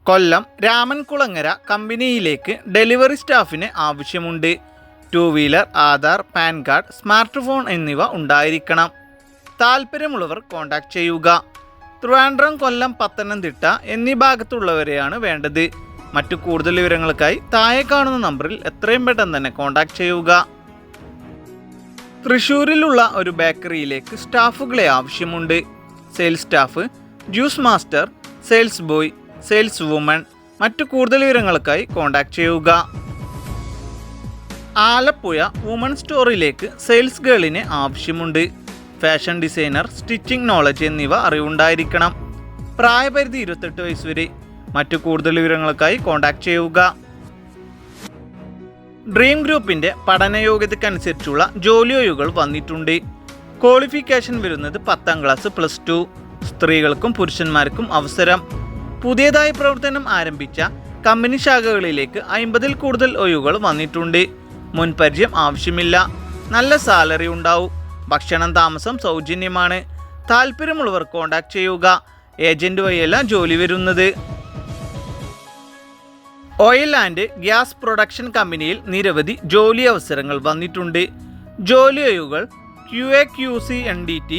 കൊല്ലം രാമൻകുളങ്ങര കമ്പനിയിലേക്ക് ഡെലിവറി സ്റ്റാഫിന് ആവശ്യമുണ്ട്. 2 wheeler, Aadhaar, pan card, smart phone എന്നിവ ഉണ്ടായിരിക്കണം. താല്പര്യമുള്ളവർ കോൺടാക്ട് ചെയ്യുക. ട്രിവാൻഡ്രം, കൊല്ലം, പത്തനംതിട്ട എന്നീ ഭാഗത്തുള്ളവരെയാണ് വേണ്ടത്. മറ്റു കൂടുതൽ വിവരങ്ങൾക്കായി താഴെ കാണുന്ന നമ്പറിൽ എത്രയും പെട്ടെന്ന് തന്നെ കോൺടാക്ട് ചെയ്യുക. തൃശ്ശൂരിലുള്ള ഒരു ബേക്കറിയിലേക്ക് സ്റ്റാഫുകളെ ആവശ്യമുണ്ട്. Sales staff, juice master, sales boy, sales woman. മറ്റു കൂടുതൽ വിവരങ്ങൾക്കായി കോൺടാക്ട് ചെയ്യുക. ആലപ്പുഴ വുമൺ സ്റ്റോറിലേക്ക് സെയിൽസ് ഗേളിനെ ആവശ്യമുണ്ട്. ഫാഷൻ ഡിസൈനർ, സ്റ്റിച്ചിങ് നോളജ് എന്നിവ അറിവുണ്ടായിരിക്കണം. പ്രായപരിധി 28 വയസ്സ് വരെ. മറ്റു കൂടുതൽ വിവരങ്ങൾക്കായി കോൺടാക്ട് ചെയ്യുക. ഡ്രീം ഗ്രൂപ്പിൻ്റെ പഠനയോഗ്യതയ്ക്കനുസരിച്ചുള്ള ജോലിയൊഴിവുകൾ വന്നിട്ടുണ്ട്. ക്വാളിഫിക്കേഷൻ വരുന്നത് 10ാം ക്ലാസ് +2. സ്ത്രീകൾക്കും പുരുഷന്മാർക്കും അവസരം. പുതിയതായി പ്രവർത്തനം ആരംഭിച്ച കമ്പനി ശാഖകളിലേക്ക് 50ൽ കൂടുതൽ ഒഴിവുകൾ വന്നിട്ടുണ്ട്. മുൻപരിചയം ആവശ്യമില്ല. നല്ല സാലറി ഉണ്ടാവും. ഭക്ഷണം, താമസം സൗജന്യമാണ്. താല്പര്യമുള്ളവർ കോൺടാക്ട് ചെയ്യുക. ഏജന്റ് വഴിയല്ല ജോലി വരുന്നത്. ഓയിൽ ആൻഡ് ഗ്യാസ് പ്രൊഡക്ഷൻ കമ്പനിയിൽ നിരവധി ജോലി അവസരങ്ങൾ വന്നിട്ടുണ്ട്. ജോലി ഒഴിവുകൾ QA QC NDT,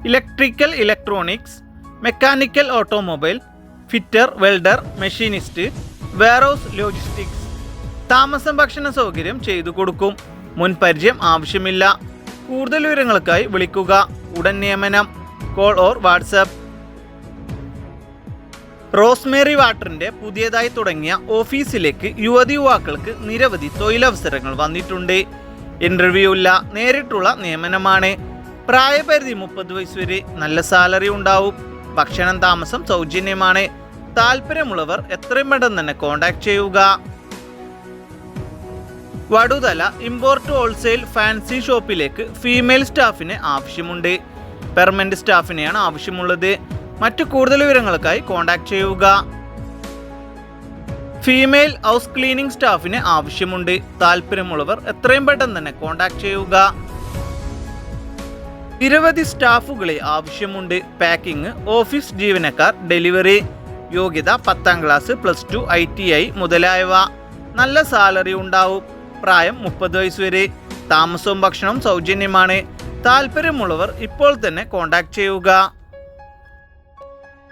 electrical electronics, mechanical automobile, fitter, welder, machinist, warehouse logistics. താമസം, ഭക്ഷണ സൗകര്യം ചെയ്തു കൊടുക്കും. മുൻപരിചയം ആവശ്യമില്ല. കൂടുതൽ വിവരങ്ങൾക്കായി വിളിക്കുക. ഉടൻ നിയമനം. Call or WhatsApp. റോസ്മേറി വാട്ടറിൻ്റെ പുതിയതായി തുടങ്ങിയ ഓഫീസിലേക്ക് യുവതിയുവാക്കൾക്ക് നിരവധി തൊഴിലവസരങ്ങൾ വന്നിട്ടുണ്ട്. ഇൻ്റർവ്യൂ ഇല്ല, നേരിട്ടുള്ള നിയമനമാണ്. പ്രായപരിധി 30 വയസ്സ് വരെ. നല്ല സാലറി ഉണ്ടാവും. ഭക്ഷണം, താമസം സൗജന്യമാണ്. താല്പര്യമുള്ളവർ എത്രയും പെട്ടെന്ന് തന്നെ കോൺടാക്ട് ചെയ്യുക. വടുതല ഇമ്പോർട്ട് ഹോൾസെയിൽ ഫാൻസി ഷോപ്പിലേക്ക് ഫീമെയിൽ സ്റ്റാഫിന് ആവശ്യമുണ്ട്. പെർമനന്റ് സ്റ്റാഫിനെയാണ് ആവശ്യമുള്ളത്. മറ്റു കൂടുതൽ വിവരങ്ങൾക്കായി കോൺടാക്ട് ചെയ്യുക. ഫീമെയിൽ ഹൗസ് ക്ലീനിംഗ് സ്റ്റാഫിന് ആവശ്യമുണ്ട്. താല്പര്യമുള്ളവർ എത്രയും പെട്ടെന്ന് തന്നെ കോൺടാക്ട് ചെയ്യുക. നിരവധി സ്റ്റാഫുകളെ ആവശ്യമുണ്ട്. പാക്കിംഗ്, ഓഫീസ് ജീവനക്കാർ, ഡെലിവറി. യോഗ്യത 10ാം ക്ലാസ് +2, ITI മുതലായവ. നല്ല സാലറി ഉണ്ടാവും. പ്രായം 30 വയസ്സ് വരെ. താമസവും ഭക്ഷണവും സൗജന്യമാണ്. താല്പര്യമുള്ളവർ ഇപ്പോൾ തന്നെ കോൺടാക്ട് ചെയ്യുക.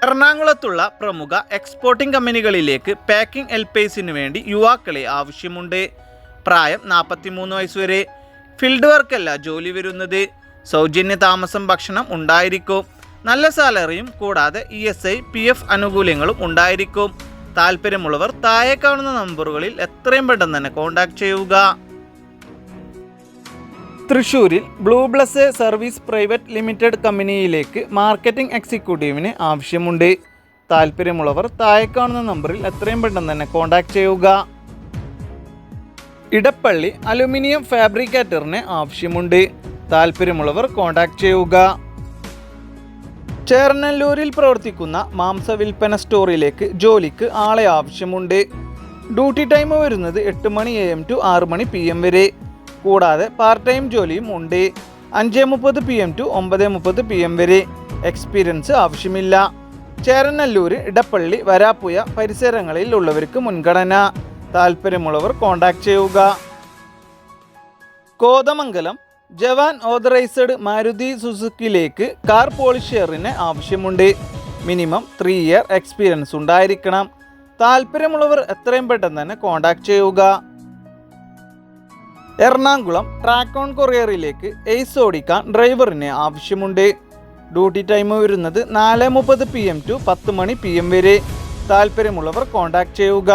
എറണാകുളത്തുള്ള പ്രമുഖ എക്സ്പോർട്ടിംഗ് കമ്പനികളിലേക്ക് പാക്കിംഗ് ഹെൽപ്പേഴ്സിനു വേണ്ടി യുവാക്കളെ ആവശ്യമുണ്ട്. പ്രായം 43 വയസ്സ് വരെ. ഫീൽഡ് വർക്കല്ല ജോലി വരുന്നത്. സൗജന്യ താമസം, ഭക്ഷണം ഉണ്ടായിരിക്കും. നല്ല സാലറിയും കൂടാതെ ESI, PF ആനുകൂല്യങ്ങളും ഉണ്ടായിരിക്കും. താല്പര്യമുള്ളവർ താഴെ കാണുന്ന നമ്പറുകളിൽ എത്രയും പെട്ടെന്ന് തന്നെ കോൺടാക്ട് ചെയ്യുക. തൃശ്ശൂരിൽ blue bless service private limited കമ്പനിയിലേക്ക് മാർക്കറ്റിംഗ് എക്സിക്യൂട്ടീവിന് ആവശ്യമുണ്ട്. താല്പര്യമുള്ളവർ താഴെ കാണുന്ന നമ്പറിൽ എത്രയും പെട്ടെന്ന് തന്നെ കോൺടാക്ട് ചെയ്യുക. ഇടപ്പള്ളി അലുമിനിയം ഫാബ്രിക്കേറ്ററിന് ആവശ്യമുണ്ട്. താല്പര്യമുള്ളവർ കോൺടാക്ട് ചെയ്യുക. ചേർനല്ലൂരിൽ പ്രവർത്തിക്കുന്ന മാംസ വിൽപ്പന സ്റ്റോറിലേക്ക് ജോലിക്ക് ആളെ ആവശ്യമുണ്ട്. ഡ്യൂട്ടി ടൈം വരുന്നത് 8 മണി AM to 6 മണി PM വരെ. കൂടാതെ പാർട്ട് ടൈം ജോലിയും ഉണ്ട്. 5:30 PM to 9:30 PM വരെ. എക്സ്പീരിയൻസ് ആവശ്യമില്ല. ചേരനല്ലൂർ, ഇടപ്പള്ളി, വരാപ്പുഴ പരിസരങ്ങളിൽ ഉള്ളവർക്ക് മുൻഗണന. താല്പര്യമുള്ളവർ കോൺടാക്ട് ചെയ്യുക. കോതമംഗലം ജവാൻ ഓതറൈസ്ഡ് മാരുതി സുസുക്കിയിലേക്ക് കാർ പോളിഷറിന് ആവശ്യമുണ്ട്. മിനിമം 3 ഇയർ എക്സ്പീരിയൻസ് ഉണ്ടായിരിക്കണം. താല്പര്യമുള്ളവർ എത്രയും പെട്ടെന്ന് തന്നെ കോൺടാക്ട് ചെയ്യുക. എറണാകുളം ട്രാക്ക് ഓൺ കൊറിയറിലേക്ക് എയ്സ് ഓടിക്കാൻ ഡ്രൈവറിന് ആവശ്യമുണ്ട്. ഡ്യൂട്ടി ടൈം വരുന്നത് 4:30 PM to 10 മണി PM വരെ. താല്പര്യമുള്ളവർ കോൺടാക്ട് ചെയ്യുക.